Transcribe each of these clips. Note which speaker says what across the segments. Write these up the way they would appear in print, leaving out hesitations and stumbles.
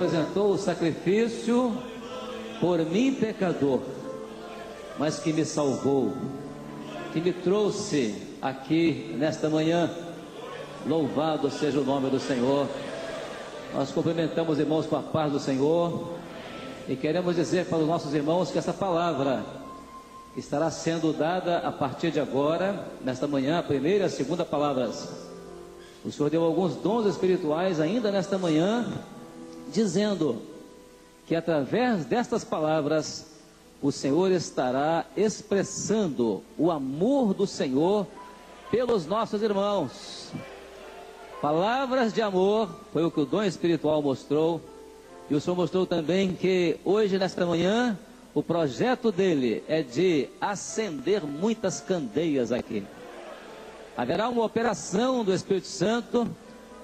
Speaker 1: apresentou o sacrifício por mim, pecador, mas que me salvou, que me trouxe aqui nesta manhã. Louvado seja o nome do Senhor. Nós cumprimentamos, irmãos, com a paz do Senhor e queremos dizer para os nossos irmãos que essa palavra estará sendo dada a partir de agora, nesta manhã, a primeira e a segunda palavras. O Senhor deu alguns dons espirituais ainda nesta manhã, dizendo que através destas palavras o Senhor estará expressando o amor do Senhor pelos nossos irmãos. Palavras de amor, foi o que o dom espiritual mostrou. E o Senhor mostrou também que hoje, nesta manhã, o projeto dele é de acender muitas candeias aqui. Haverá uma operação do Espírito Santo,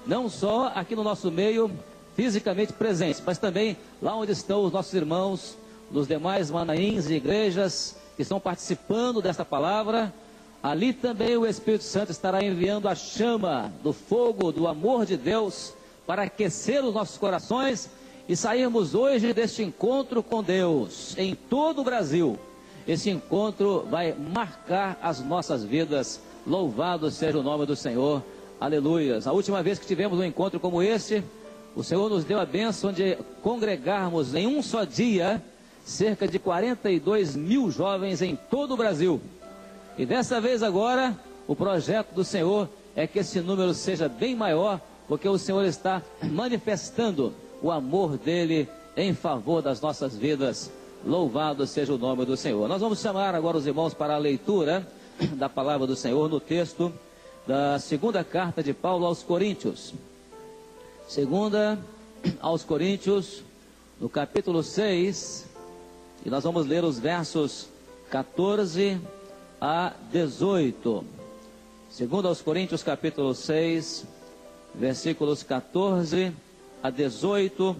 Speaker 1: não só aqui no nosso meio, fisicamente presentes, mas também lá onde estão os nossos irmãos, nos demais manaíns e igrejas que estão participando desta palavra. Ali também o Espírito Santo estará enviando a chama do fogo, do amor de Deus, para aquecer os nossos corações e sairmos hoje deste encontro com Deus, em todo o Brasil. Esse encontro vai marcar as nossas vidas. Louvado seja o nome do Senhor. Aleluias. A última vez que tivemos um encontro como este, o Senhor nos deu a bênção de congregarmos em um só dia cerca de 42 mil jovens em todo o Brasil. E dessa vez agora, o projeto do Senhor é que esse número seja bem maior, porque o Senhor está manifestando o amor dele em favor das nossas vidas. Louvado seja o nome do Senhor. Nós vamos chamar agora os irmãos para a leitura da palavra do Senhor no texto da segunda carta de Paulo aos Coríntios. Segunda aos Coríntios, no capítulo 6, e nós vamos ler os versos 14 a 18. Segunda aos Coríntios, capítulo 6, versículos 14 a 18,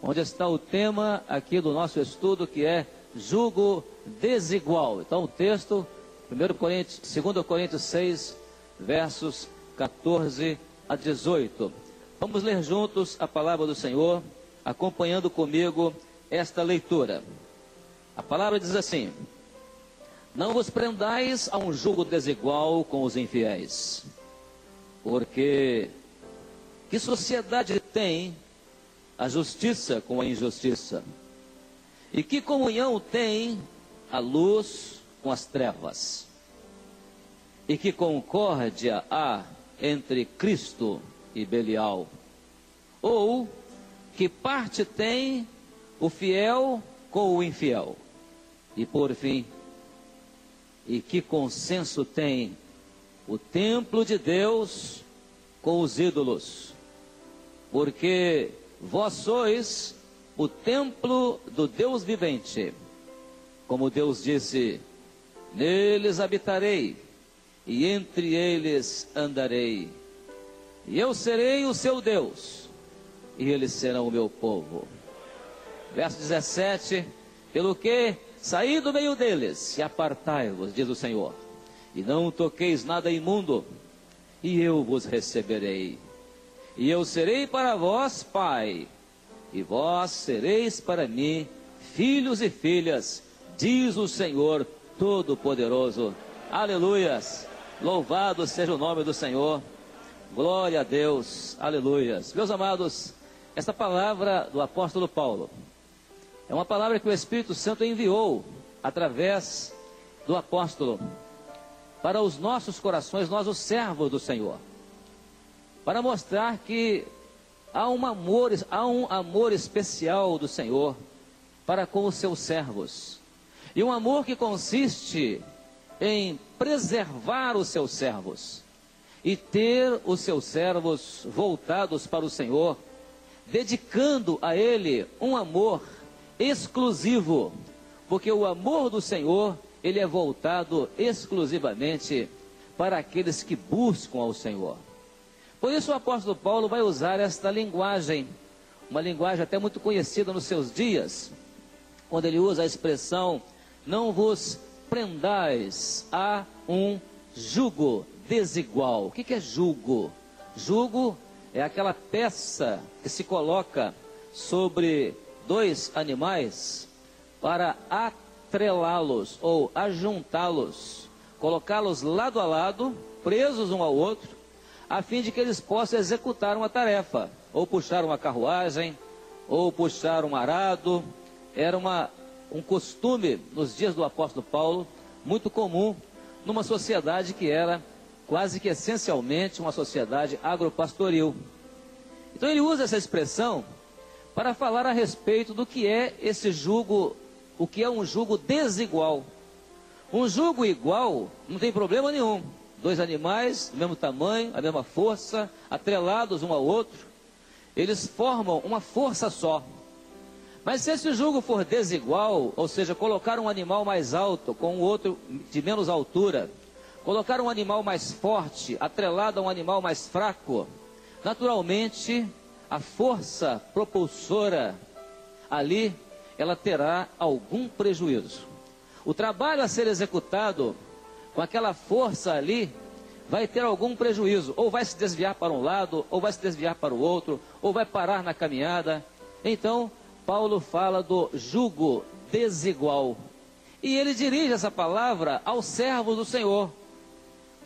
Speaker 1: onde está o tema aqui do nosso estudo, que é jugo desigual. Então o texto, 2 Coríntios 6, versos 14 a 18. Vamos ler juntos a palavra do Senhor, acompanhando comigo esta leitura. A palavra diz assim: não vos prendais a um jugo desigual com os infiéis, porque que sociedade tem a justiça com a injustiça? E que comunhão tem a luz com as trevas? E que concórdia há entre Cristo e Belial? Ou que parte tem o fiel com o infiel? E por fim, e que consenso tem o templo de Deus com os ídolos? Porque vós sois o templo do Deus vivente. Como Deus disse: neles habitarei, e entre eles andarei, e eu serei o seu Deus, e eles serão o meu povo. Verso 17: pelo que saí do meio deles, e apartai-vos, diz o Senhor, e não toqueis nada imundo, e eu vos receberei. E eu serei para vós pai, e vós sereis para mim filhos e filhas, diz o Senhor Todo-Poderoso. Aleluias. Louvado seja o nome do Senhor. Glória a Deus. Aleluias. Meus amados, esta palavra do apóstolo Paulo é uma palavra que o Espírito Santo enviou através do apóstolo para os nossos corações, nós os servos do Senhor, para mostrar que há um amor especial do Senhor para com os seus servos, e um amor que consiste em preservar os seus servos e ter os seus servos voltados para o Senhor, dedicando a Ele um amor exclusivo, porque o amor do Senhor, ele é voltado exclusivamente para aqueles que buscam ao Senhor. Por isso o apóstolo Paulo vai usar esta linguagem, uma linguagem até muito conhecida nos seus dias, quando ele usa a expressão: não vos prendais a um jugo desigual. O que é jugo? Jugo é aquela peça que se coloca sobre dois animais para atrelá-los ou ajuntá-los, colocá-los lado a lado, presos um ao outro, a fim de que eles possam executar uma tarefa, ou puxar uma carruagem, ou puxar um arado. Era um costume nos dias do apóstolo Paulo, muito comum numa sociedade que era quase que essencialmente uma sociedade agropastoril. Então ele usa essa expressão para falar a respeito do que é esse jugo, o que é um jugo desigual. Um jugo igual não tem problema nenhum. Dois animais, do mesmo tamanho, a mesma força, atrelados um ao outro, eles formam uma força só. Mas se esse jugo for desigual, ou seja, colocar um animal mais alto com o outro de menos altura, colocar um animal mais forte, atrelado a um animal mais fraco, naturalmente, a força propulsora ali, ela terá algum prejuízo. O trabalho a ser executado com aquela força ali, vai ter algum prejuízo. Ou vai se desviar para um lado, ou vai se desviar para o outro, ou vai parar na caminhada. Então, Paulo fala do jugo desigual. E ele dirige essa palavra aos servos do Senhor.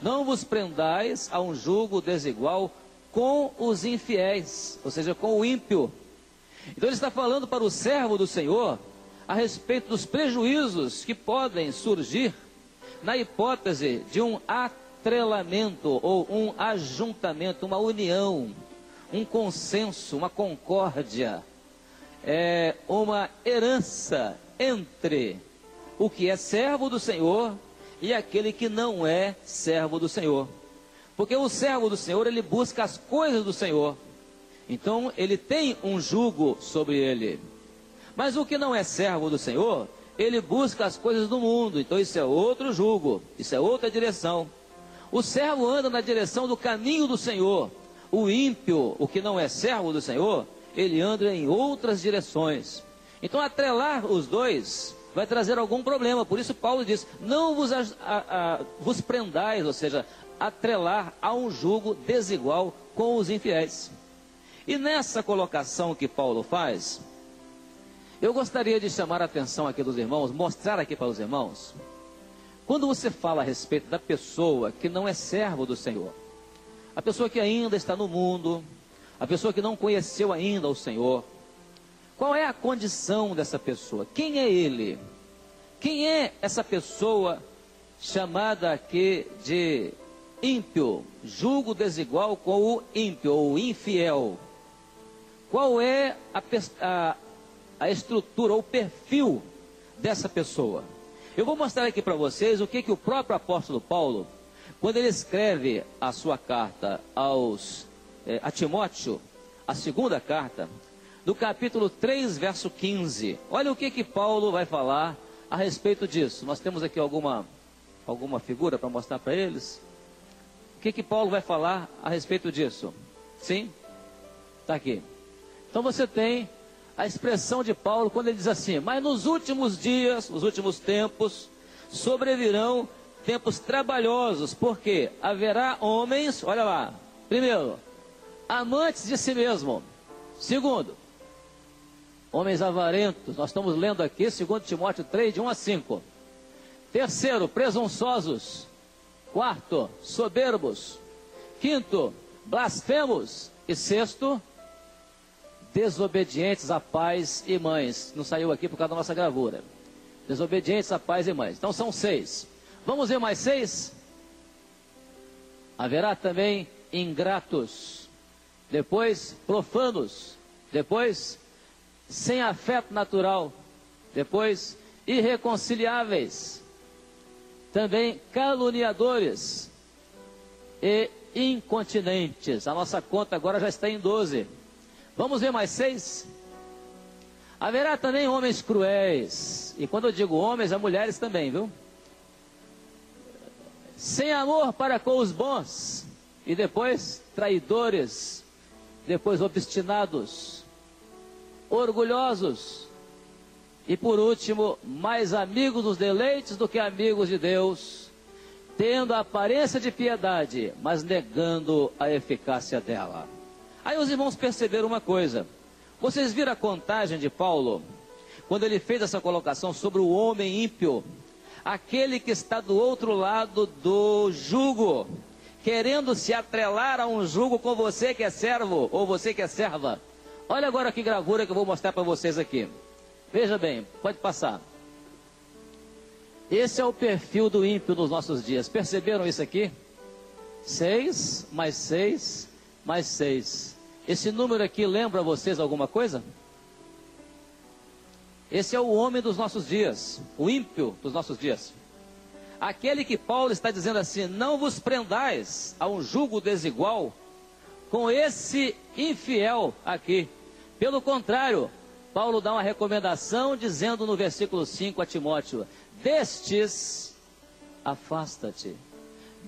Speaker 1: Não vos prendais a um jugo desigual com os infiéis, ou seja, com o ímpio. Então ele está falando para o servo do Senhor a respeito dos prejuízos que podem surgir na hipótese de um atrelamento ou um ajuntamento, uma união, um consenso, uma concórdia, uma herança entre o que é servo do Senhor e aquele que não é servo do Senhor. Porque o servo do Senhor, ele busca as coisas do Senhor. Então, ele tem um jugo sobre ele. Mas o que não é servo do Senhor, ele busca as coisas do mundo. Então, isso é outro jugo, isso é outra direção. O servo anda na direção do caminho do Senhor. O ímpio, o que não é servo do Senhor, ele anda em outras direções. Então, atrelar os dois vai trazer algum problema. Por isso Paulo diz, não vos prendais, ou seja, atrelar a um jugo desigual com os infiéis. E nessa colocação que Paulo faz, eu gostaria de chamar a atenção aqui dos irmãos, mostrar aqui para os irmãos, quando você fala a respeito da pessoa que não é servo do Senhor, a pessoa que ainda está no mundo, a pessoa que não conheceu ainda o Senhor, qual é a condição dessa pessoa? Quem é ele? Quem é essa pessoa chamada aqui de ímpio? Jugo desigual com o ímpio, ou infiel. Qual é a estrutura, ou o perfil dessa pessoa? Eu vou mostrar aqui para vocês o que o próprio apóstolo Paulo, quando ele escreve a sua carta a Timóteo, a segunda carta, do capítulo 3, verso 15. Olha o que Paulo vai falar a respeito disso. Nós temos aqui alguma figura para mostrar para eles. O que Paulo vai falar a respeito disso? Sim? Está aqui. Então você tem a expressão de Paulo quando ele diz assim, mas nos últimos dias, nos últimos tempos, sobrevirão tempos trabalhosos, porque haverá homens, olha lá, primeiro, amantes de si mesmo. Segundo, homens avarentos. Nós estamos lendo aqui 2 Timóteo 3, de 1 a 5. Terceiro, presunçosos. Quarto, soberbos. Quinto, blasfemos. E sexto, desobedientes a pais e mães. Não saiu aqui por causa da nossa gravura. Desobedientes a pais e mães. Então são 6. Vamos ver mais 6? Haverá também ingratos. Depois, profanos. Depois, sem afeto natural. Depois, irreconciliáveis. Também caluniadores e incontinentes. A nossa conta agora já está em 12. Vamos ver mais 6? Haverá também homens cruéis. E quando eu digo homens, é mulheres também, viu? Sem amor para com os bons. E depois, traidores. Depois, obstinados. Orgulhosos. E por último, mais amigos dos deleites do que amigos de Deus, tendo a aparência de piedade, mas negando a eficácia dela. Aí os irmãos perceberam uma coisa, Vocês viram a contagem de Paulo, quando ele fez essa colocação sobre o homem ímpio, aquele que está do outro lado do jugo, querendo se atrelar a um jugo com você que é servo, ou você que é serva. Olha agora que gravura que eu vou mostrar para vocês aqui. Veja bem, pode passar. Esse é o perfil do ímpio nos nossos dias. Perceberam isso aqui? 6 mais 6 mais 6. Esse número aqui lembra vocês alguma coisa? Esse é o homem dos nossos dias, o ímpio dos nossos dias. Aquele que Paulo está dizendo assim: não vos prendais a um jugo desigual com esse infiel aqui. Pelo contrário, Paulo dá uma recomendação dizendo no versículo 5 a Timóteo: destes, afasta-te.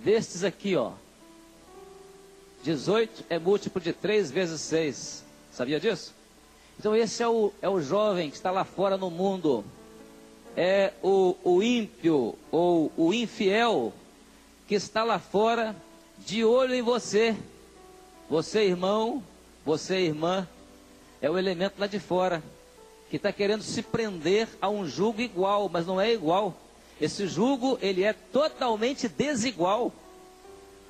Speaker 1: Destes aqui, ó. 18 é múltiplo de 3 vezes 6. Sabia disso? Então esse é o jovem que está lá fora no mundo. É o ímpio ou o infiel que está lá fora de olho em você. Você, irmão, você, irmã, é o elemento lá de fora que está querendo se prender a um jugo igual, mas não é igual. Esse jugo, ele é totalmente desigual.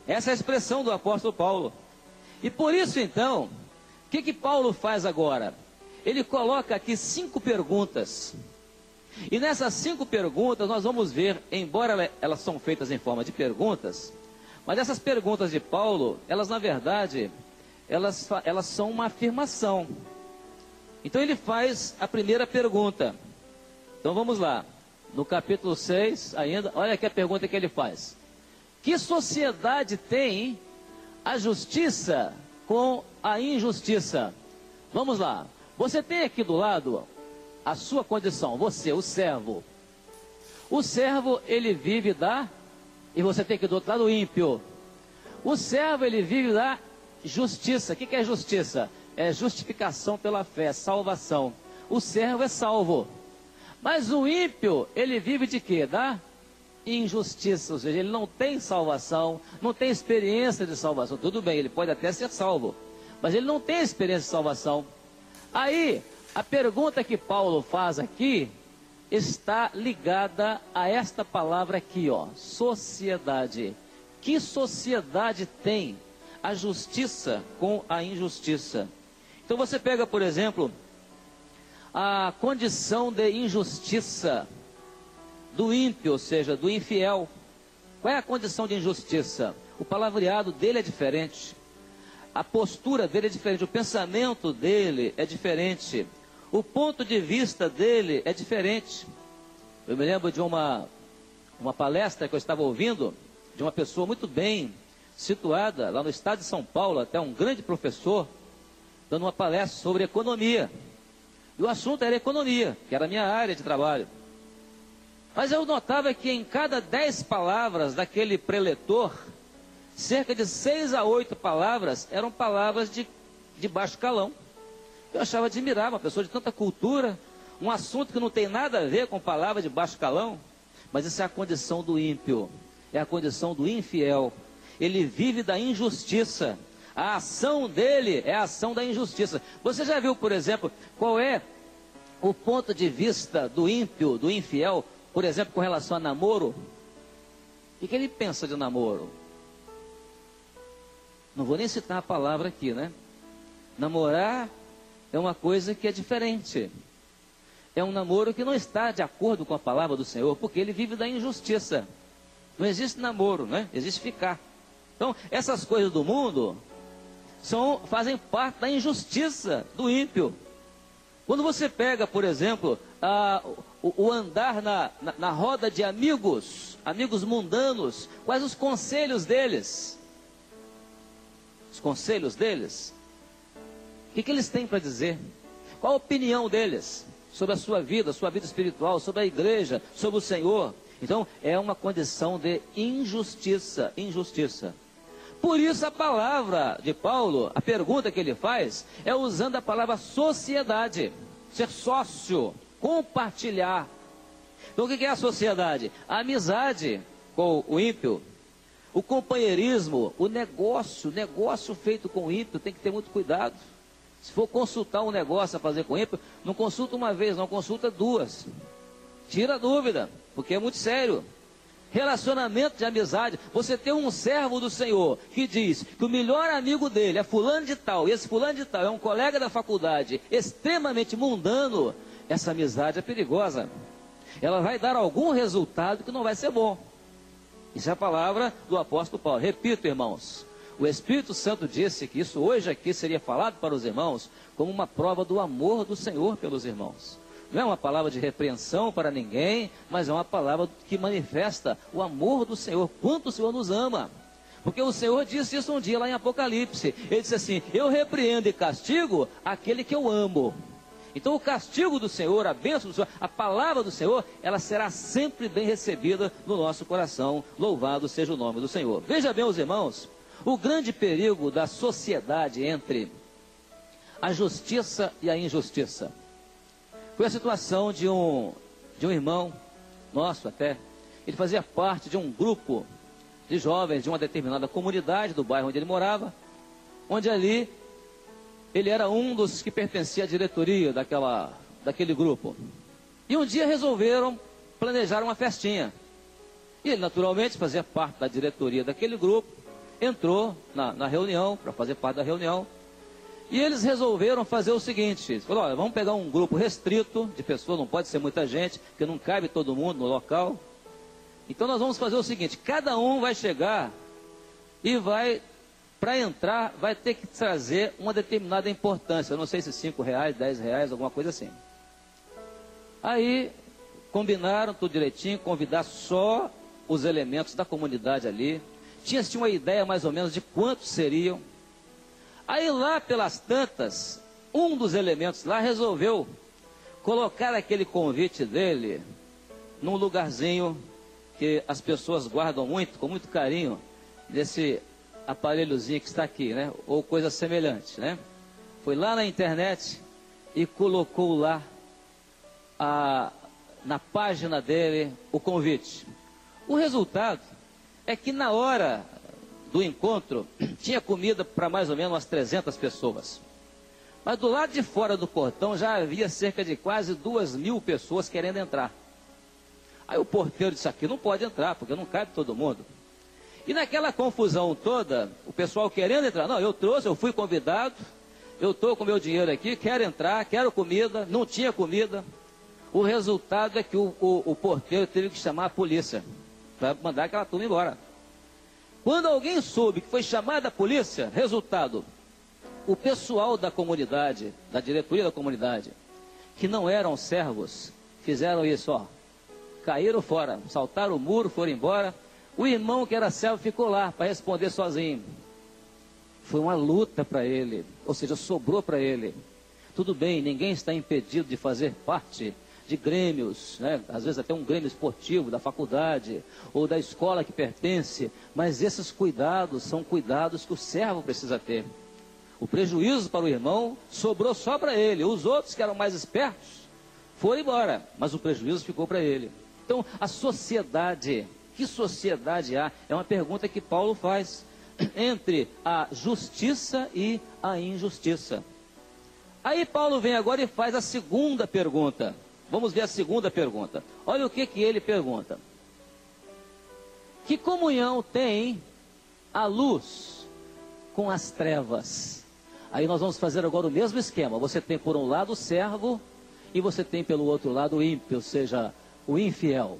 Speaker 1: Essa é a expressão do apóstolo Paulo. E por isso, então, o que Paulo faz agora? Ele coloca aqui 5 perguntas. E nessas 5 perguntas, nós vamos ver, embora elas são feitas em forma de perguntas, mas essas perguntas de Paulo, elas na verdade, elas são uma afirmação. Então ele faz a primeira pergunta. Então vamos lá. No capítulo 6 ainda, olha aqui a pergunta que ele faz. Que sociedade tem a justiça com a injustiça? Vamos lá. Você tem aqui do lado a sua condição, você, o servo. O servo, ele vive e você tem aqui do outro lado o ímpio. O servo, ele vive da justiça. O que é justiça? É justificação pela fé, salvação. O servo é salvo. Mas o ímpio, ele vive de quê? Da injustiça, ou seja, ele não tem salvação, não tem experiência de salvação. Tudo bem, ele pode até ser salvo, mas ele não tem experiência de salvação. Aí, a pergunta que Paulo faz aqui está ligada a esta palavra aqui, ó, sociedade. Que sociedade tem a justiça com a injustiça? Então você pega, por exemplo, a condição de injustiça do ímpio, ou seja, do infiel. Qual é a condição de injustiça? O palavreado dele é diferente, a postura dele é diferente, o pensamento dele é diferente, o ponto de vista dele é diferente. Eu me lembro de uma palestra que eu estava ouvindo, de uma pessoa muito bem situada lá no estado de São Paulo, até um grande professor, dando uma palestra sobre economia. E o assunto era economia, que era a minha área de trabalho. Mas eu notava que em cada 10 palavras daquele preletor, cerca de 6 a 8 palavras eram palavras de baixo calão. Eu achava admirável, uma pessoa de tanta cultura, um assunto que não tem nada a ver com palavra de baixo calão. Mas isso é a condição do ímpio, é a condição do infiel. Ele vive da injustiça. A ação dele é a ação da injustiça. Você já viu, por exemplo, qual é o ponto de vista do ímpio, do infiel, por exemplo, com relação a namoro? O que ele pensa de namoro? Não vou nem citar a palavra aqui, né? Namorar é uma coisa que é diferente. É um namoro que não está de acordo com a palavra do Senhor, porque ele vive da injustiça. Não existe namoro, né? Existe ficar. Então, essas coisas do mundo fazem parte da injustiça do ímpio. Quando você pega, por exemplo, o andar na roda de amigos mundanos, quais os conselhos deles? Os conselhos deles? O que eles têm para dizer? Qual a opinião deles sobre a sua vida espiritual, sobre a igreja, sobre o Senhor? Então, é uma condição de injustiça, injustiça. Por isso a palavra de Paulo, a pergunta que ele faz, é usando a palavra sociedade, ser sócio, compartilhar. Então o que é a sociedade? A amizade com o ímpio, o companheirismo, o negócio feito com o ímpio tem que ter muito cuidado. Se for consultar um negócio a fazer com ímpio, não consulta uma vez, não consulta duas. Tira a dúvida, porque é muito sério. Relacionamento de amizade. Você tem um servo do Senhor que diz que o melhor amigo dele é fulano de tal, e esse fulano de tal é um colega da faculdade extremamente mundano. Essa amizade é perigosa. Ela vai dar algum resultado que não vai ser bom. Isso é a palavra do apóstolo Paulo. Repito, irmãos, o Espírito Santo disse que isso hoje aqui seria falado para os irmãos como uma prova do amor do Senhor pelos irmãos. Não é uma palavra de repreensão para ninguém, mas é uma palavra que manifesta o amor do Senhor, quanto o Senhor nos ama. Porque o Senhor disse isso um dia lá em Apocalipse. Ele disse assim: eu repreendo e castigo aquele que eu amo. Então o castigo do Senhor, a bênção do Senhor, a palavra do Senhor, ela será sempre bem recebida no nosso coração. Louvado seja o nome do Senhor. Veja bem, os irmãos, o grande perigo da sociedade entre a justiça e a injustiça. Foi a situação de um irmão nosso até. Ele fazia parte de um grupo de jovens de uma determinada comunidade do bairro onde ele morava, onde ali ele era um dos que pertencia à diretoria daquele grupo. E um dia resolveram planejar uma festinha. E ele naturalmente fazia parte da diretoria daquele grupo, entrou na reunião, para fazer parte da reunião. E eles resolveram fazer o seguinte: falaram, olha, vamos pegar um grupo restrito de pessoas, não pode ser muita gente, porque não cabe todo mundo no local. Então nós vamos fazer o seguinte: cada um vai chegar e vai, para entrar, vai ter que trazer uma determinada importância. Eu não sei se R$5, R$10, alguma coisa assim. Aí combinaram tudo direitinho, convidar só os elementos da comunidade ali. Tinha-se uma ideia mais ou menos de quantos seriam. Aí lá pelas tantas, um dos elementos lá resolveu colocar aquele convite dele num lugarzinho que as pessoas guardam muito, com muito carinho, desse aparelhozinho que está aqui, né? Ou coisa semelhante, né? Foi lá na internet e colocou lá na página dele o convite. O resultado é que na hora do encontro, tinha comida para mais ou menos umas 300 pessoas. Mas do lado de fora do portão já havia cerca de quase 2.000 pessoas querendo entrar. Aí o porteiro disse: aqui não pode entrar, porque não cabe todo mundo. E naquela confusão toda, o pessoal querendo entrar: não, eu trouxe, eu fui convidado, eu estou com meu dinheiro aqui, quero entrar, quero comida, não tinha comida. O resultado é que o porteiro teve que chamar a polícia para mandar aquela turma embora. Quando alguém soube que foi chamada a polícia, resultado, o pessoal da comunidade, da diretoria da comunidade, que não eram servos, fizeram isso, ó, caíram fora, saltaram o muro, foram embora. O irmão que era servo ficou lá para responder sozinho. Foi uma luta para ele, ou seja, sobrou para ele. Tudo bem, ninguém está impedido de fazer parte de grêmios, né? Às vezes até um grêmio esportivo da faculdade ou da escola que pertence, mas esses cuidados são cuidados que o servo precisa ter. O prejuízo para o irmão sobrou só para ele, os outros que eram mais espertos foram embora, mas o prejuízo ficou para ele. Então a sociedade, que sociedade há? É uma pergunta que Paulo faz entre a justiça e a injustiça. Aí Paulo vem agora e faz a segunda pergunta. Vamos ver a segunda pergunta. Olha o que ele pergunta. Que comunhão tem a luz com as trevas? Aí nós vamos fazer agora o mesmo esquema. Você tem por um lado o servo e você tem pelo outro lado o ímpio, ou seja, o infiel.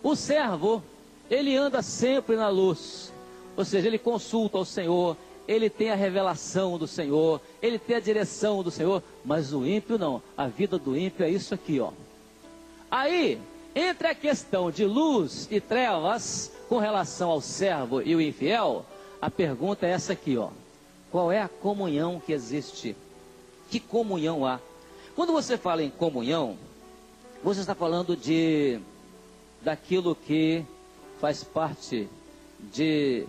Speaker 1: O servo, ele anda sempre na luz, ou seja, ele consulta ao Senhor, ele tem a revelação do Senhor, ele tem a direção do Senhor, mas o ímpio não. A vida do ímpio é isso aqui, ó. Aí, entre a questão de luz e trevas, com relação ao servo e o infiel, a pergunta é essa aqui, ó. Qual é a comunhão que existe? Que comunhão há? Quando você fala em comunhão, você está falando daquilo que faz parte de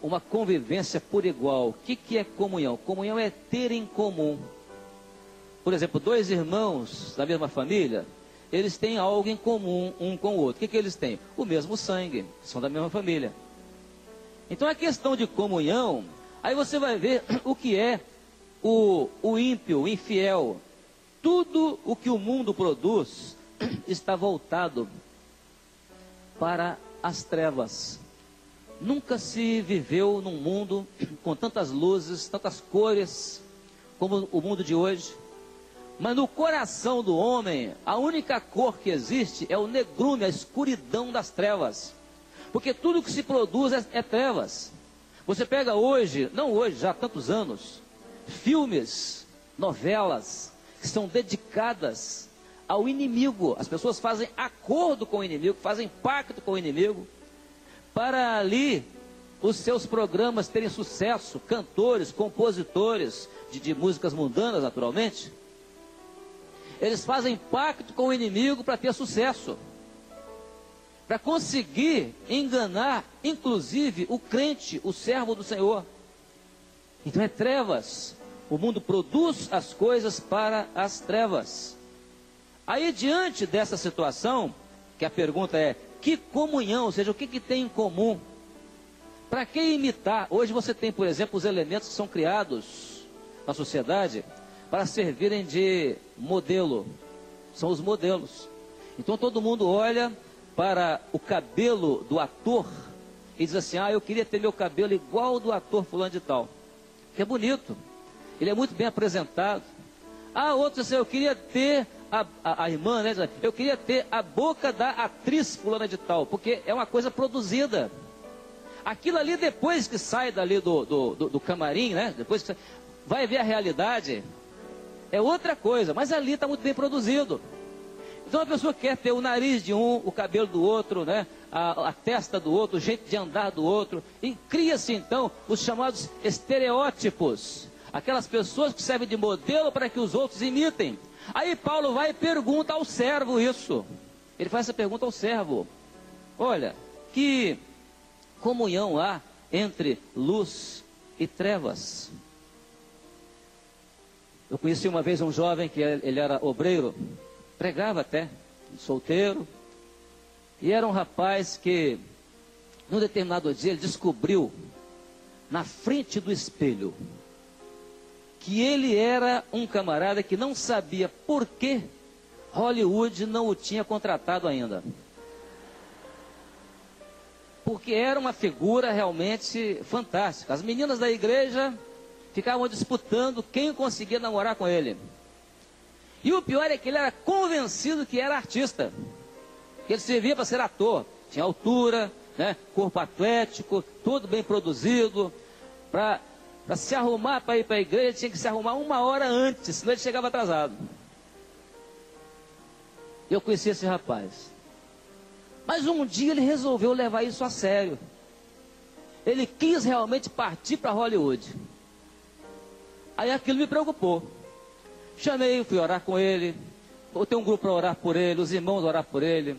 Speaker 1: uma convivência por igual. O que é comunhão? Comunhão é ter em comum. Por exemplo, dois irmãos da mesma família, eles têm algo em comum um com o outro. O que eles têm? O mesmo sangue, são da mesma família. Então a questão de comunhão, aí você vai ver o que é o ímpio, o infiel, tudo o que o mundo produz está voltado para as trevas. Nunca se viveu num mundo com tantas luzes, tantas cores, como o mundo de hoje. Mas no coração do homem, a única cor que existe é o negrume, a escuridão das trevas. Porque tudo que se produz é trevas. Você pega hoje, não hoje, já há tantos anos, filmes, novelas, que são dedicadas ao inimigo. As pessoas fazem acordo com o inimigo, fazem pacto com o inimigo, para ali os seus programas terem sucesso, cantores, compositores de músicas mundanas, naturalmente. Eles fazem pacto com o inimigo para ter sucesso, para conseguir enganar, inclusive, o crente, o servo do Senhor. Então é trevas. O mundo produz as coisas para as trevas. Aí, diante dessa situação, que a pergunta é, que comunhão, ou seja, o que tem em comum? Para que imitar? Hoje você tem, por exemplo, os elementos que são criados na sociedade para servirem de modelo. São os modelos. Então todo mundo olha para o cabelo do ator e diz assim, eu queria ter meu cabelo igual ao do ator fulano de tal. Que é bonito. Ele é muito bem apresentado. Outros assim, eu queria ter a irmã, né? Eu queria ter a boca da atriz fulana de tal, porque é uma coisa produzida. Aquilo ali, depois que sai dali do camarim, né? Depois que vai ver a realidade, é outra coisa, mas ali está muito bem produzido. Então a pessoa quer ter o nariz de um, o cabelo do outro, né? A testa do outro, o jeito de andar do outro, e cria-se então os chamados estereótipos, aquelas pessoas que servem de modelo para que os outros imitem. Aí Paulo vai e pergunta ao servo isso. Ele faz essa pergunta ao servo. Olha, que comunhão há entre luz e trevas? Eu conheci uma vez um jovem que ele era obreiro, pregava até, solteiro, e era um rapaz que, num determinado dia, ele descobriu, na frente do espelho, que ele era um camarada que não sabia por que Hollywood não o tinha contratado ainda. Porque era uma figura realmente fantástica. As meninas da igreja ficavam disputando quem conseguia namorar com ele. E o pior é que ele era convencido que era artista. Que ele servia para ser ator. Tinha altura, né, corpo atlético, tudo bem produzido. Para se arrumar para ir para a igreja, tinha que se arrumar 1 hora antes, senão ele chegava atrasado. Eu conheci esse rapaz. Mas um dia ele resolveu levar isso a sério. Ele quis realmente partir para Hollywood. Aí aquilo me preocupou. Chamei, fui orar com ele. Botei um grupo para orar por ele, os irmãos orar por ele.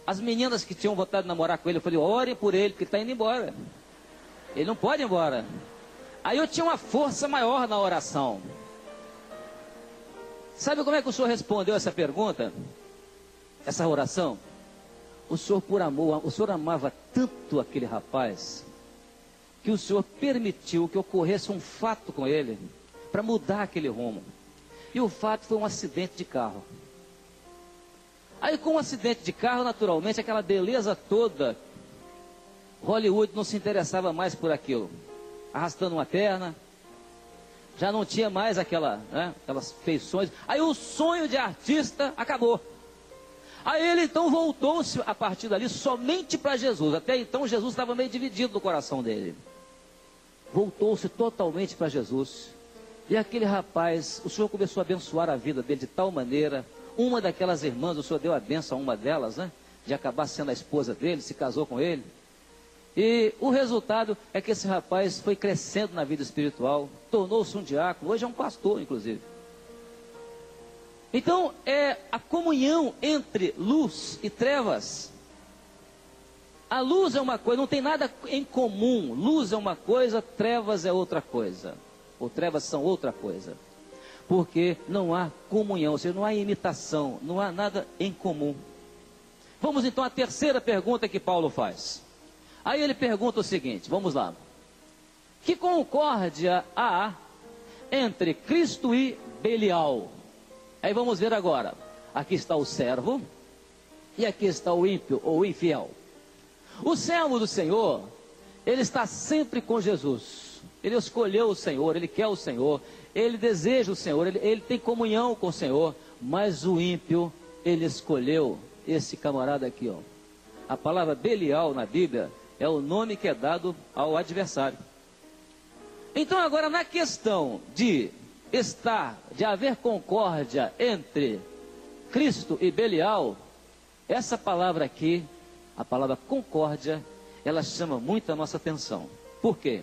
Speaker 1: As meninas que tinham vontade de namorar com ele, eu falei, orem por ele, porque ele está indo embora. Ele não pode ir embora. Aí eu tinha uma força maior na oração. Sabe como é que o senhor respondeu essa pergunta? Essa oração? O senhor, por amor, o senhor amava tanto aquele rapaz, que o senhor permitiu que ocorresse um fato com ele, para mudar aquele rumo. E o fato foi um acidente de carro. Aí com um acidente de carro, naturalmente, aquela beleza toda, Hollywood não se interessava mais por aquilo. Arrastando uma perna, já não tinha mais aquelas feições. Aí o sonho de artista acabou. Aí ele então voltou-se a partir dali somente para Jesus. Até então Jesus estava meio dividido no coração dele. Voltou-se totalmente para Jesus. E aquele rapaz, o Senhor começou a abençoar a vida dele de tal maneira. Uma daquelas irmãs, o Senhor deu a bênção a uma delas, né? De acabar sendo a esposa dele, se casou com ele. E o resultado é que esse rapaz foi crescendo na vida espiritual, tornou-se um diácono, hoje é um pastor, inclusive. Então, é a comunhão entre luz e trevas. A luz é uma coisa, não tem nada em comum. Luz é uma coisa, trevas é outra coisa. Ou trevas são outra coisa. Porque não há comunhão, ou seja, não há imitação, não há nada em comum. Vamos então à terceira pergunta que Paulo faz. Aí ele pergunta o seguinte, vamos lá. Que concórdia há entre Cristo e Belial. Aí vamos ver agora. Aqui está o servo e aqui está o ímpio ou infiel. O servo do Senhor, ele está sempre com Jesus. Ele escolheu o Senhor, ele quer o Senhor, ele deseja o Senhor, ele tem comunhão com o Senhor. Mas o ímpio, ele escolheu esse camarada aqui, ó. A palavra Belial na Bíblia é o nome que é dado ao adversário. Então agora na questão de haver concórdia entre Cristo e Belial, essa palavra aqui, a palavra concórdia, ela chama muito a nossa atenção. Por quê?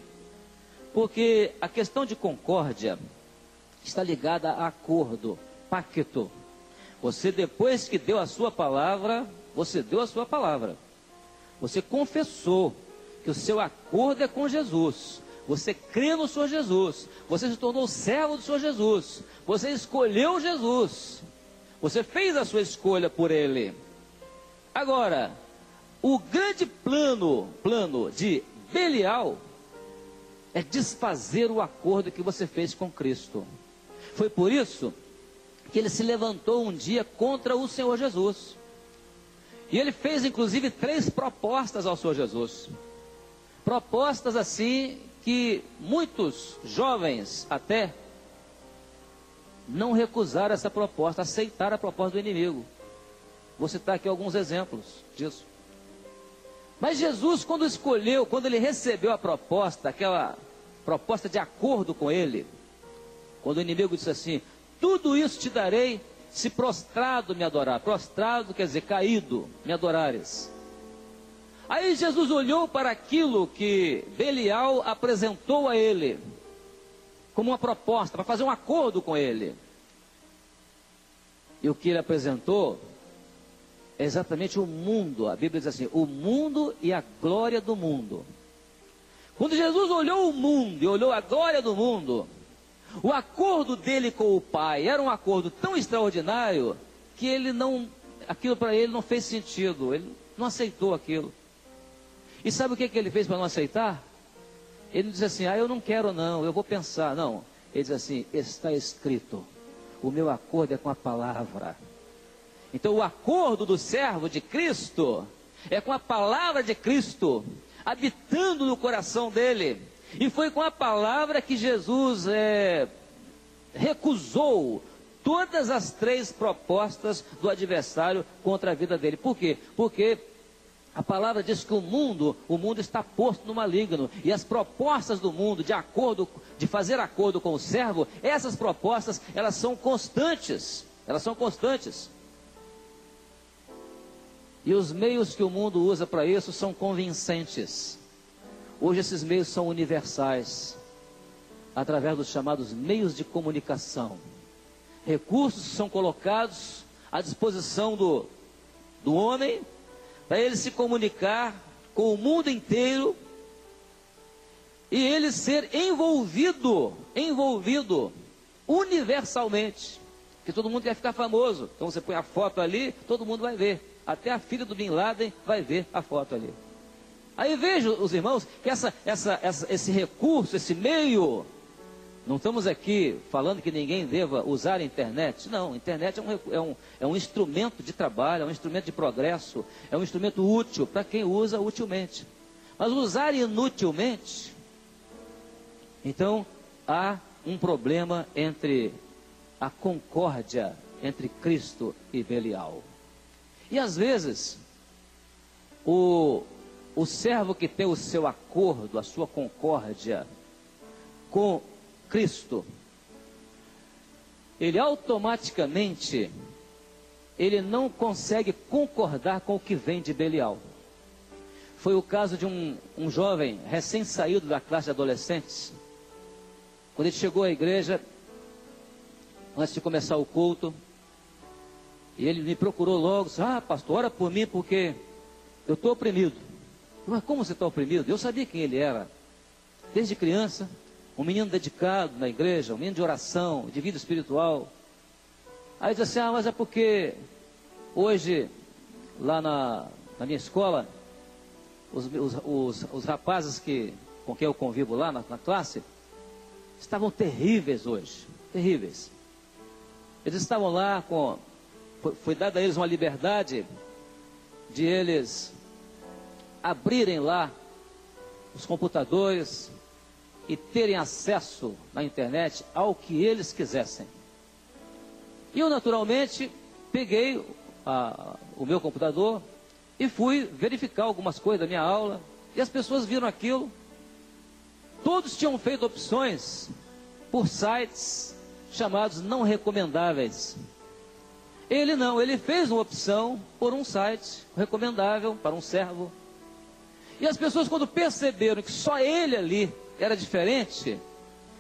Speaker 1: Porque a questão de concórdia está ligada a acordo, pacto. Você, depois que deu a sua palavra, você deu a sua palavra. Você confessou que o seu acordo é com Jesus. Você crê no Senhor Jesus. Você se tornou servo do Senhor Jesus. Você escolheu Jesus. Você fez a sua escolha por Ele. Agora, o grande plano de Belial é desfazer o acordo que você fez com Cristo. Foi por isso que ele se levantou um dia contra o Senhor Jesus. E ele fez inclusive 3 propostas ao Senhor Jesus. Propostas assim que muitos jovens até não recusaram essa proposta, aceitaram a proposta do inimigo. Vou citar aqui alguns exemplos disso. Mas Jesus, quando ele recebeu a proposta, aquela proposta de acordo com ele, quando o inimigo disse assim: tudo isso te darei se prostrado me adorar. Prostrado quer dizer caído, me adorares. Aí Jesus olhou para aquilo que Belial apresentou a ele, como uma proposta, para fazer um acordo com ele. E o que ele apresentou é exatamente o mundo. A Bíblia diz assim: o mundo e a glória do mundo. Quando Jesus olhou o mundo e olhou a glória do mundo, o acordo dele com o Pai era um acordo tão extraordinário que aquilo para ele não fez sentido. Ele não aceitou aquilo. E sabe o que ele fez para não aceitar? Ele não disse assim: eu não quero não, eu vou pensar. Não, ele diz assim: está escrito, o meu acordo é com a palavra. Então o acordo do servo de Cristo é com a palavra de Cristo, habitando no coração dele. E foi com a palavra que Jesus recusou todas as 3 propostas do adversário contra a vida dele. Por quê? Porque a palavra diz que o mundo está posto no maligno. E as propostas do mundo de fazer acordo com o servo, essas propostas, elas são constantes. Elas são constantes. E os meios que o mundo usa para isso são convincentes. Hoje esses meios são universais, através dos chamados meios de comunicação. Recursos são colocados à disposição do homem, para ele se comunicar com o mundo inteiro, e ele ser envolvido universalmente, porque todo mundo quer ficar famoso. Então você põe a foto ali, todo mundo vai ver, até a filha do Bin Laden vai ver a foto ali. Aí vejo, os irmãos, que esse recurso, esse meio, não estamos aqui falando que ninguém deva usar a internet. Não, a internet é um instrumento de trabalho, é um instrumento de progresso, é um instrumento útil para quem usa utilmente. Mas usar inutilmente, então há um problema entre a concórdia entre Cristo e Belial. E às vezes, o servo que tem o seu acordo, a sua concórdia com Cristo, ele automaticamente, ele não consegue concordar com o que vem de Belial. Foi o caso de um jovem recém-saído da classe de adolescentes. Quando ele chegou à igreja, antes de começar o culto, e ele me procurou logo, disse: pastor, ora por mim porque eu estou oprimido. Mas como você está oprimido? Eu sabia quem ele era. Desde criança, um menino dedicado na igreja, um menino de oração, de vida espiritual. Aí disse assim: mas é porque hoje, lá na minha escola, os rapazes com quem eu convivo lá na classe, estavam terríveis hoje, terríveis. Eles estavam lá foi dada a eles uma liberdade de eles abrirem lá os computadores e terem acesso na internet ao que eles quisessem. E eu naturalmente peguei o meu computador e fui verificar algumas coisas da minha aula, e as pessoas viram aquilo. Todos tinham feito opções por sites chamados não recomendáveis. Ele não, ele fez uma opção por um site recomendável para um servo. E as pessoas, quando perceberam que só ele ali era diferente,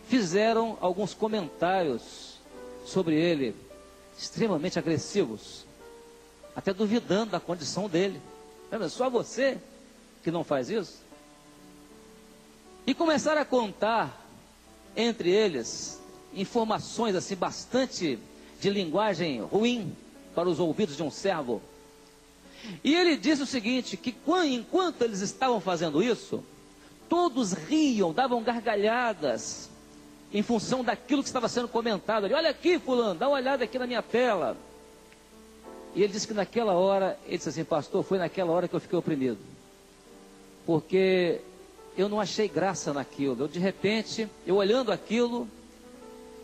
Speaker 1: fizeram alguns comentários sobre ele, extremamente agressivos, até duvidando da condição dele. Só você que não faz isso? E começaram a contar entre eles informações assim bastante de linguagem ruim para os ouvidos de um servo. E ele disse o seguinte, que enquanto eles estavam fazendo isso, todos riam, davam gargalhadas em função daquilo que estava sendo comentado. Olha aqui, fulano, dá uma olhada aqui na minha tela. E ele disse que naquela hora, ele disse assim, pastor, foi naquela hora que eu fiquei oprimido. Porque eu não achei graça naquilo. De repente, eu olhando aquilo,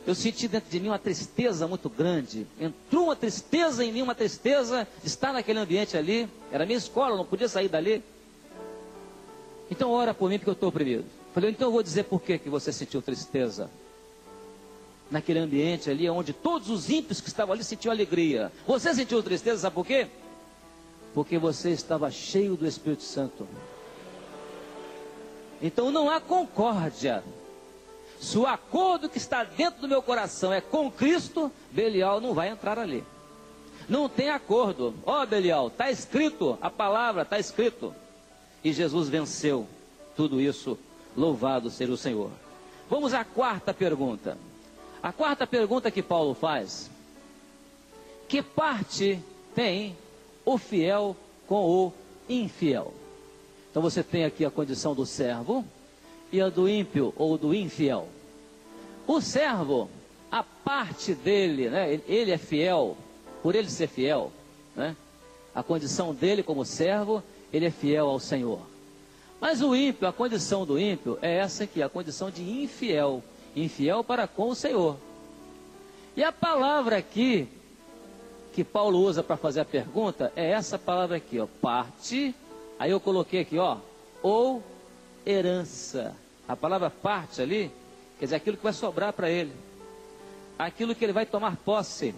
Speaker 1: eu senti dentro de mim uma tristeza muito grande. Entrou uma tristeza em mim, uma tristeza de estar naquele ambiente ali. Era a minha escola, eu não podia sair dali. Então ora por mim porque eu estou oprimido. Falei, então eu vou dizer por que você sentiu tristeza. Naquele ambiente ali, onde todos os ímpios que estavam ali sentiam alegria. Você sentiu tristeza, sabe por quê? Porque você estava cheio do Espírito Santo. Então não há concórdia. Se o acordo que está dentro do meu coração é com Cristo, Belial não vai entrar ali. Não tem acordo. Ó, Belial, está escrito, a palavra está escrito. E Jesus venceu tudo isso. Louvado seja o Senhor. Vamos à quarta pergunta. A quarta pergunta que Paulo faz: que parte tem o fiel com o infiel? Então você tem aqui a condição do servo e a do ímpio ou do infiel. O servo, a parte dele, né, ele é fiel, por ele ser fiel, né, a condição dele como servo, ele é fiel ao Senhor. Mas o ímpio, a condição do ímpio é essa aqui, a condição de infiel, infiel para com o Senhor. E a palavra aqui, que Paulo usa para fazer a pergunta, é essa palavra aqui, ó, parte. Aí eu coloquei aqui, ó, ou herança. A palavra parte ali, quer dizer, aquilo que vai sobrar para ele. Aquilo que ele vai tomar posse.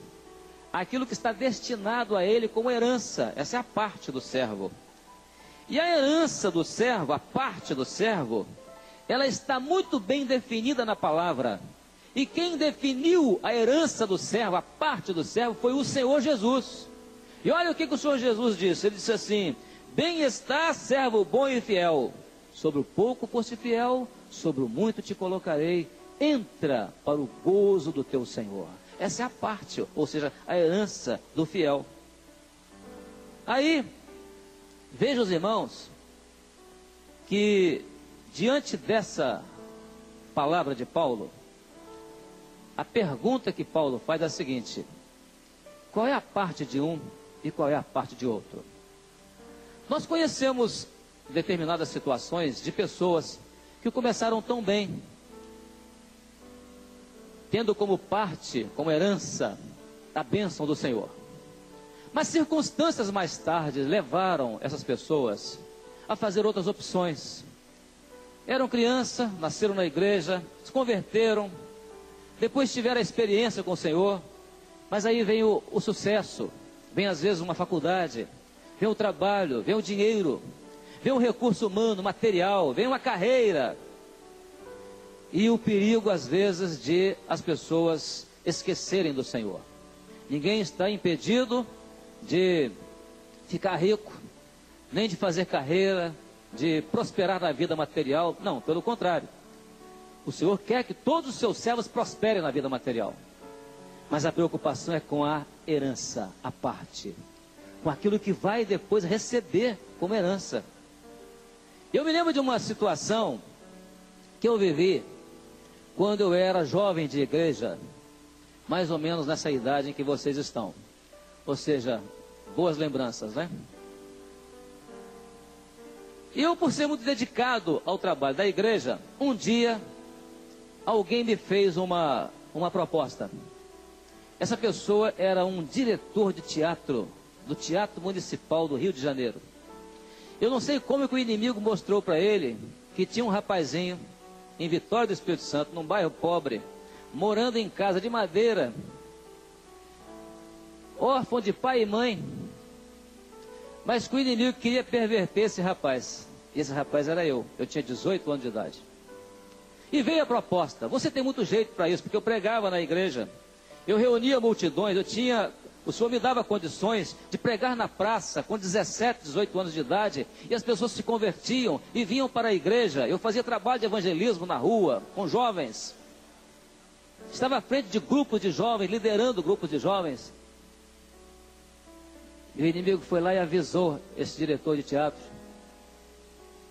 Speaker 1: Aquilo que está destinado a ele como herança. Essa é a parte do servo. E a herança do servo, a parte do servo, ela está muito bem definida na palavra. E quem definiu a herança do servo, a parte do servo, foi o Senhor Jesus. E olha o que o Senhor Jesus disse. Ele disse assim: bem está, servo bom e fiel. Sobre o pouco foste fiel, sobre o muito te colocarei. Entra para o gozo do teu Senhor. Essa é a parte, ou seja, a herança do fiel. Aí, veja os irmãos, que diante dessa palavra de Paulo, a pergunta que Paulo faz é a seguinte: qual é a parte de um e qual é a parte de outro? Nós conhecemos determinadas situações de pessoas que começaram tão bem, tendo como parte, como herança, a bênção do Senhor. Mas circunstâncias mais tarde levaram essas pessoas a fazer outras opções. Eram crianças, nasceram na igreja, se converteram, depois tiveram a experiência com o Senhor, mas aí vem o sucesso, vem às vezes uma faculdade, vem o trabalho, vem o dinheiro, vem o recurso humano, material, vem uma carreira. E o perigo às vezes de as pessoas esquecerem do Senhor. Ninguém está impedido de ficar rico, nem de fazer carreira, de prosperar na vida material. Não, pelo contrário. O Senhor quer que todos os seus servos prosperem na vida material. Mas a preocupação é com a herança, a parte. Com aquilo que vai depois receber como herança. Eu me lembro de uma situação que eu vivi quando eu era jovem de igreja, mais ou menos nessa idade em que vocês estão. Ou seja, boas lembranças, né? E eu, por ser muito dedicado ao trabalho da igreja, um dia, alguém me fez uma proposta. Essa pessoa era um diretor de teatro, do Teatro Municipal do Rio de Janeiro. Eu não sei como que o inimigo mostrou para ele que tinha um rapazinho em Vitória do Espírito Santo, num bairro pobre, morando em casa de madeira, órfão de pai e mãe, mas que o inimigo queria perverter esse rapaz. E esse rapaz era eu tinha 18 anos de idade. E veio a proposta: você tem muito jeito para isso, porque eu pregava na igreja, eu reunia multidões, o senhor me dava condições de pregar na praça com 17, 18 anos de idade, e as pessoas se convertiam e vinham para a igreja. Eu fazia trabalho de evangelismo na rua, com jovens, estava à frente de grupos de jovens, liderando grupos de jovens. E o inimigo foi lá e avisou esse diretor de teatro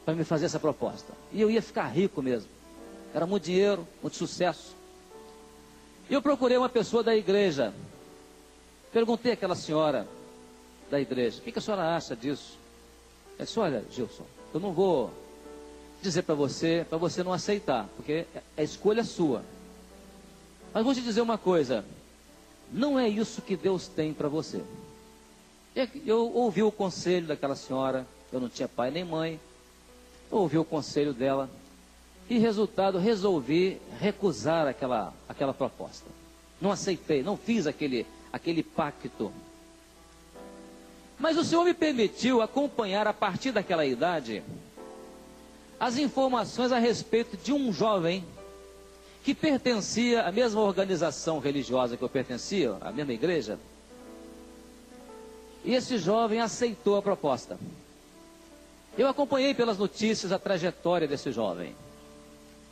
Speaker 1: para me fazer essa proposta. E eu ia ficar rico mesmo. Era muito dinheiro, muito sucesso. E eu procurei uma pessoa da igreja. Perguntei àquela senhora da igreja: o que a senhora acha disso? Ela disse: olha, Gilson, eu não vou dizer para você não aceitar, porque é escolha sua. Mas vou te dizer uma coisa: não é isso que Deus tem para você. Eu ouvi o conselho daquela senhora, eu não tinha pai nem mãe, eu ouvi o conselho dela, e resultado, resolvi recusar aquela proposta. Não aceitei, não fiz aquele pacto. Mas o Senhor me permitiu acompanhar, a partir daquela idade, as informações a respeito de um jovem que pertencia à mesma organização religiosa que eu pertencia, à mesma igreja. E esse jovem aceitou a proposta. Eu acompanhei pelas notícias a trajetória desse jovem.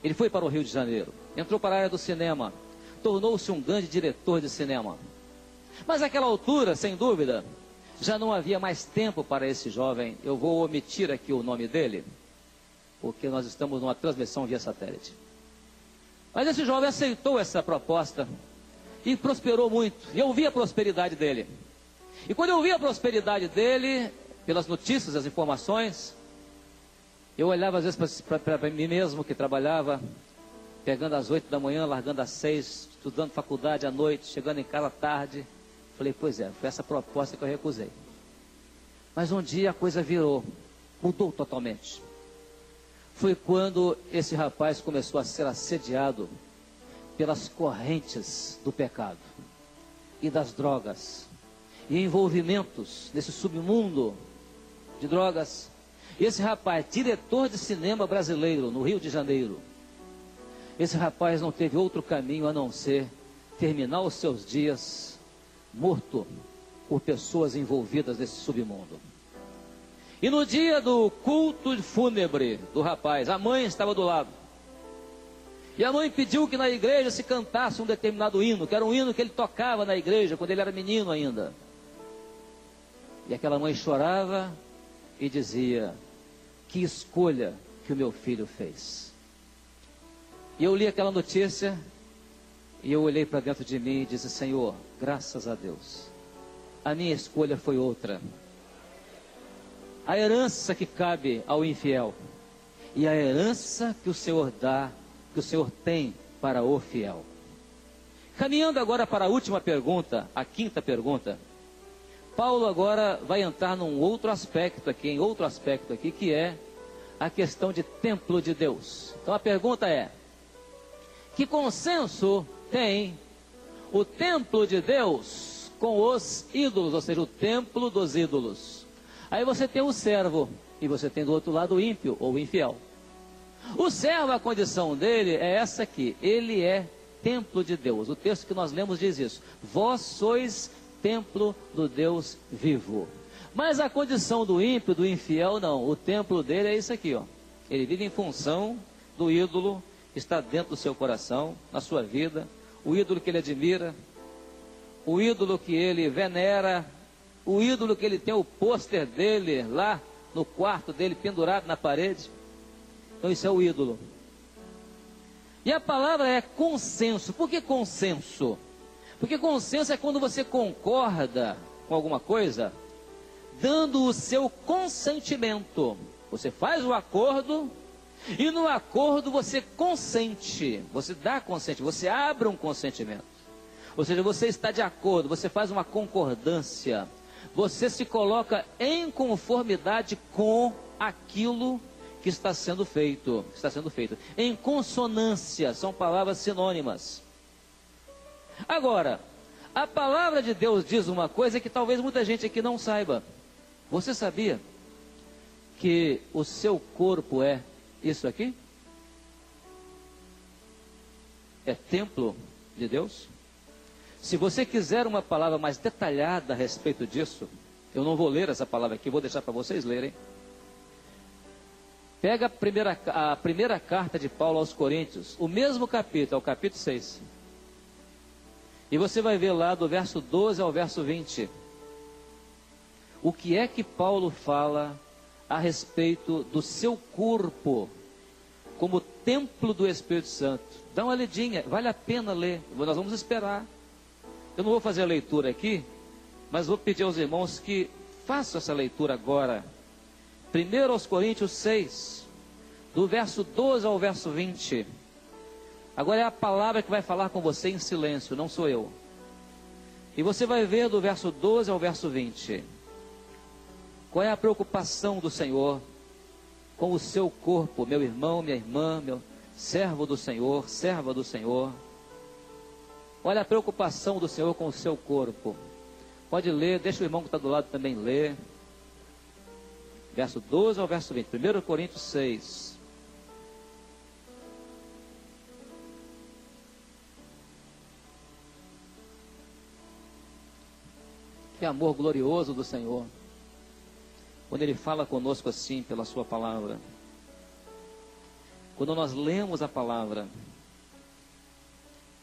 Speaker 1: Ele foi para o Rio de Janeiro, entrou para a área do cinema, tornou-se um grande diretor de cinema. Mas naquela altura, sem dúvida, já não havia mais tempo para esse jovem. Eu vou omitir aqui o nome dele, porque nós estamos numa transmissão via satélite. Mas esse jovem aceitou essa proposta e prosperou muito. E eu vi a prosperidade dele. E quando eu vi a prosperidade dele, pelas notícias, as informações, eu olhava às vezes para mim mesmo, que trabalhava, pegando às 8 da manhã, largando às 6, estudando faculdade à noite, chegando em casa à tarde. Falei: pois é, foi essa proposta que eu recusei. Mas um dia a coisa virou, mudou totalmente. Foi quando esse rapaz começou a ser assediado pelas correntes do pecado e das drogas, e envolvimentos nesse submundo de drogas. E esse rapaz, diretor de cinema brasileiro no Rio de Janeiro, esse rapaz não teve outro caminho a não ser terminar os seus dias morto por pessoas envolvidas nesse submundo. E no dia do culto fúnebre do rapaz, a mãe estava do lado. E a mãe pediu que na igreja se cantasse um determinado hino, que era um hino que ele tocava na igreja quando ele era menino ainda. E aquela mãe chorava e dizia: que escolha que o meu filho fez. E eu li aquela notícia e eu olhei para dentro de mim e disse: Senhor, graças a Deus, a minha escolha foi outra. A herança que cabe ao infiel e a herança que o Senhor dá, que o Senhor tem para o fiel. Caminhando agora para a última pergunta, a quinta pergunta, Paulo agora vai entrar em outro aspecto aqui, que é a questão de templo de Deus. Então a pergunta é: que consenso tem o templo de Deus com os ídolos, ou seja, o templo dos ídolos? Aí você tem o servo e você tem do outro lado o ímpio ou o infiel. O servo, a condição dele é essa aqui: ele é templo de Deus. O texto que nós lemos diz isso: vós sois templo do Deus vivo. Mas a condição do ímpio, do infiel, não. O templo dele é isso aqui, ó. Ele vive em função do ídolo que está dentro do seu coração, na sua vida, o ídolo que ele admira, o ídolo que ele venera, o ídolo que ele tem o pôster dele lá no quarto dele pendurado na parede. Então isso é o ídolo. E a palavra é consenso. Por que consenso? Porque consenso é quando você concorda com alguma coisa, dando o seu consentimento. Você faz o acordo, e no acordo você consente, você dá consentimento, você abre um consentimento. Ou seja, você está de acordo, você faz uma concordância, você se coloca em conformidade com aquilo que está sendo feito, em consonância, são palavras sinônimas. Agora, a palavra de Deus diz uma coisa que talvez muita gente aqui não saiba. Você sabia que o seu corpo é isso aqui? É templo de Deus? Se você quiser uma palavra mais detalhada a respeito disso, eu não vou ler essa palavra aqui, vou deixar para vocês lerem. Pega a primeira carta de Paulo aos Coríntios, o mesmo capítulo, é o capítulo 6. E você vai ver lá do verso 12 ao verso 20. O que é que Paulo fala a respeito do seu corpo como templo do Espírito Santo? Dá uma lidinha, vale a pena ler, nós vamos esperar. Eu não vou fazer a leitura aqui, mas vou pedir aos irmãos que façam essa leitura agora. 1 aos Coríntios 6, do verso 12 ao verso 20. Agora é a palavra que vai falar com você em silêncio, não sou eu. E você vai ver do verso 12 ao verso 20. Qual é a preocupação do Senhor com o seu corpo, meu irmão, minha irmã, meu servo do Senhor, serva do Senhor. Olha a preocupação do Senhor com o seu corpo. Pode ler, deixa o irmão que está do lado também ler. Verso 12 ao verso 20. 1 Coríntios 6. Que amor glorioso do Senhor. Quando Ele fala conosco assim, pela sua palavra. Quando nós lemos a palavra,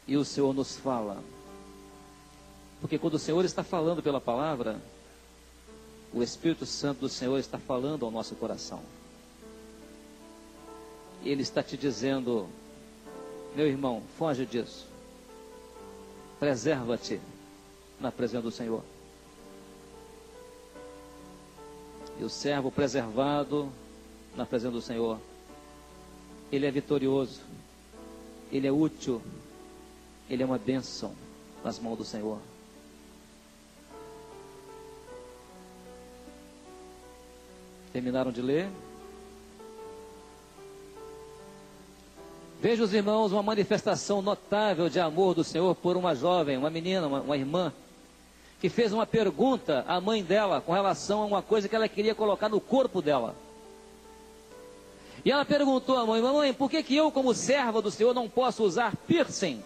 Speaker 1: e o Senhor nos fala. Porque quando o Senhor está falando pela palavra, o Espírito Santo do Senhor está falando ao nosso coração. Ele está te dizendo, meu irmão, foge disso. Preserva-te na presença do Senhor. E o servo preservado na presença do Senhor, ele é vitorioso, ele é útil, ele é uma bênção nas mãos do Senhor. Terminaram de ler? Veja, os irmãos, uma manifestação notável de amor do Senhor por uma jovem, uma menina, uma irmã, que fez uma pergunta à mãe dela com relação a uma coisa que ela queria colocar no corpo dela. E ela perguntou à mãe, mamãe, por que eu, como serva do Senhor, não posso usar piercing?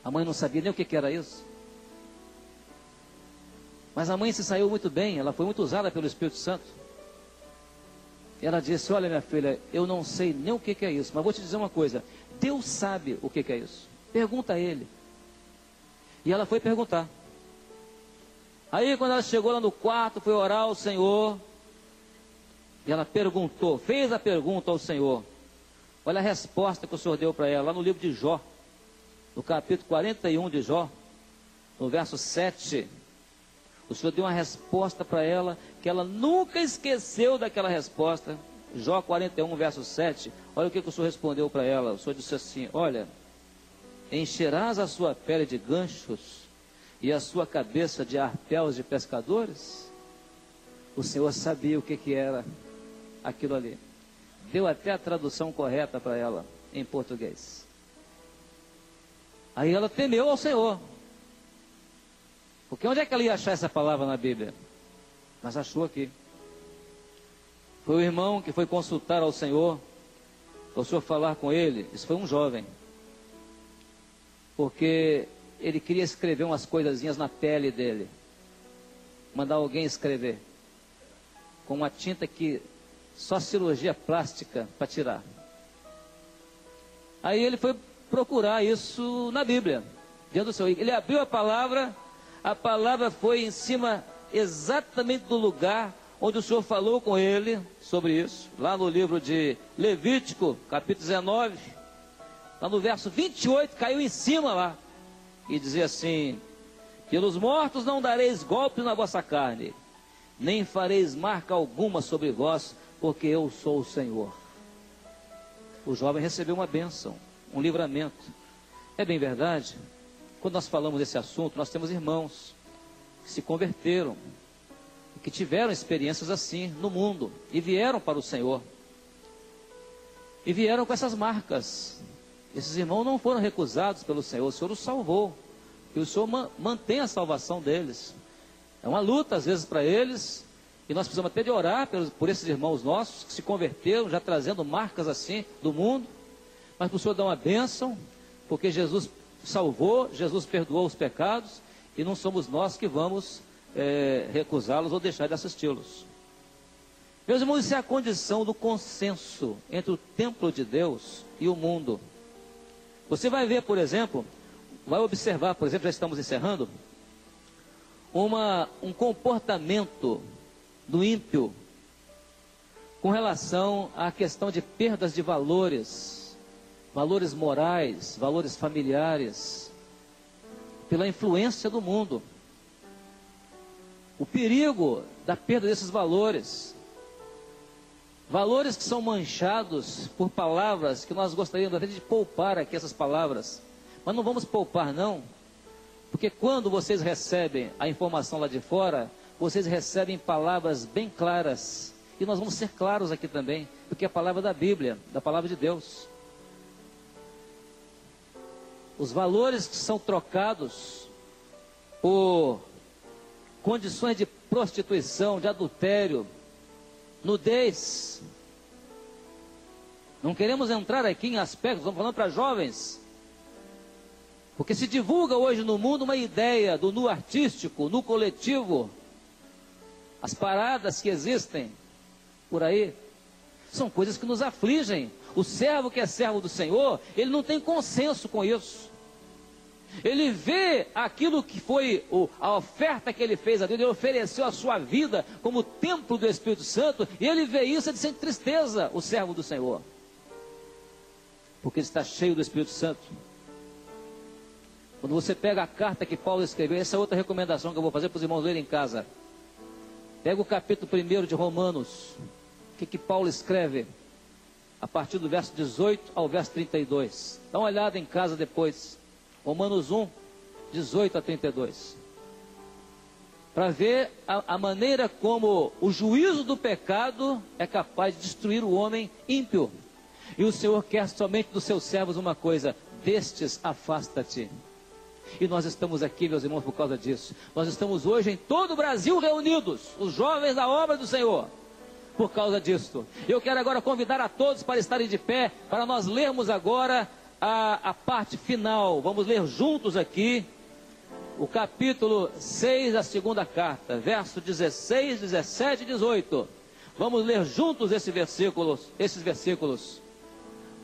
Speaker 1: A mãe não sabia nem o que era isso. Mas a mãe se saiu muito bem, ela foi muito usada pelo Espírito Santo. E ela disse, olha minha filha, eu não sei nem o que é isso, mas vou te dizer uma coisa, Deus sabe o que é isso. Pergunta a Ele. E ela foi perguntar. Aí quando ela chegou lá no quarto, foi orar ao Senhor. E ela perguntou, fez a pergunta ao Senhor. Olha a resposta que o Senhor deu para ela, lá no livro de Jó. No capítulo 41 de Jó, no verso 7. O Senhor deu uma resposta para ela, que ela nunca esqueceu daquela resposta. Jó 41, verso 7. Olha o que o Senhor respondeu para ela. O Senhor disse assim, olha, encherás a sua pele de ganchos e a sua cabeça de arpéus de pescadores? O Senhor sabia o que era aquilo ali. Deu até a tradução correta para ela, em português. Aí ela temeu ao Senhor. Porque onde é que ela ia achar essa palavra na Bíblia? Mas achou aqui. Foi o irmão que foi consultar ao Senhor, o Senhor falar com ele. Isso foi um jovem. Porque ele queria escrever umas coisazinhas na pele dele. Mandar alguém escrever. Com uma tinta que só cirurgia plástica para tirar. Aí ele foi procurar isso na Bíblia. Diante do Senhor. Ele abriu a palavra foi em cima exatamente do lugar onde o Senhor falou com ele sobre isso, lá no livro de Levítico, capítulo 19, lá no verso 28, caiu em cima lá, e dizia assim: pelos mortos não dareis golpes na vossa carne, nem fareis marca alguma sobre vós, porque eu sou o Senhor. O jovem recebeu uma bênção, um livramento. É bem verdade, quando nós falamos desse assunto, nós temos irmãos que se converteram, que tiveram experiências assim no mundo, e vieram para o Senhor, e vieram com essas marcas. Esses irmãos não foram recusados pelo Senhor, o Senhor os salvou, e o Senhor mantém a salvação deles. É uma luta às vezes para eles, e nós precisamos até de orar por esses irmãos nossos, que se converteram, já trazendo marcas assim do mundo, mas para o Senhor dar uma bênção, porque Jesus salvou, Jesus perdoou os pecados, e não somos nós que vamos recusá-los ou deixar de assisti-los. Meus irmãos, isso é a condição do consenso entre o templo de Deus e o mundo. Você vai ver, por exemplo, vai observar, por exemplo, já estamos encerrando, um comportamento do ímpio com relação à questão de perdas de valores, valores morais, valores familiares, pela influência do mundo. O perigo da perda desses valores, valores que são manchados por palavras que nós gostaríamos até de poupar aqui essas palavras, mas não vamos poupar não, porque quando vocês recebem a informação lá de fora, vocês recebem palavras bem claras, e nós vamos ser claros aqui também, porque é a palavra da Bíblia, da palavra de Deus. Os valores que são trocados por condições de prostituição, de adultério, nudez. Não queremos entrar aqui em aspectos, estamos falando para jovens, porque se divulga hoje no mundo uma ideia do nu artístico, nu coletivo. As paradas que existem por aí são coisas que nos afligem. O servo que é servo do Senhor, ele não tem consenso com isso. Ele vê aquilo que foi a oferta que ele fez a Deus, ele ofereceu a sua vida como templo do Espírito Santo, e ele vê isso e sente tristeza, o servo do Senhor, porque ele está cheio do Espírito Santo. Quando você pega a carta que Paulo escreveu, essa é outra recomendação que eu vou fazer para os irmãos lerem em casa. Pega o capítulo 1 de Romanos, o que Paulo escreve, a partir do verso 18 ao verso 32. Dá uma olhada em casa depois. Romanos 1, 18 a 32. Para ver a maneira como o juízo do pecado é capaz de destruir o homem ímpio. E o Senhor quer somente dos seus servos uma coisa: destes afasta-te. E nós estamos aqui, meus irmãos, por causa disso. Nós estamos hoje em todo o Brasil reunidos, os jovens da obra do Senhor, por causa disso. Eu quero agora convidar a todos para estarem de pé, para nós lermos agora a parte final. Vamos ler juntos aqui o capítulo 6 da segunda carta, verso 16, 17 e 18. Vamos ler juntos esses versículos,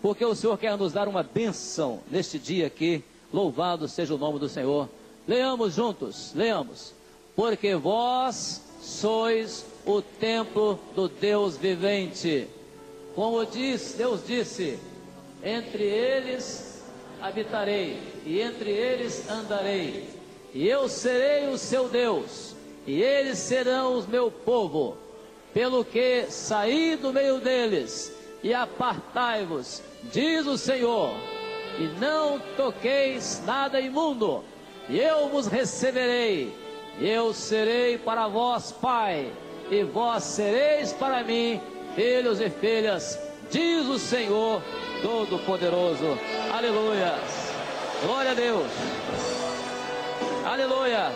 Speaker 1: porque o Senhor quer nos dar uma bênção neste dia aqui. Louvado seja o nome do Senhor. Leamos juntos, leamos. Porque vós sois o templo do Deus vivente. Como Deus disse: entre eles habitarei, e entre eles andarei, e eu serei o seu Deus, e eles serão o meu povo. Pelo que saí do meio deles, e apartai-vos, diz o Senhor, e não toqueis nada imundo, e eu vos receberei, eu serei para vós pai, e vós sereis para mim filhos e filhas, diz o Senhor Todo-Poderoso. Aleluia, glória a Deus, aleluia.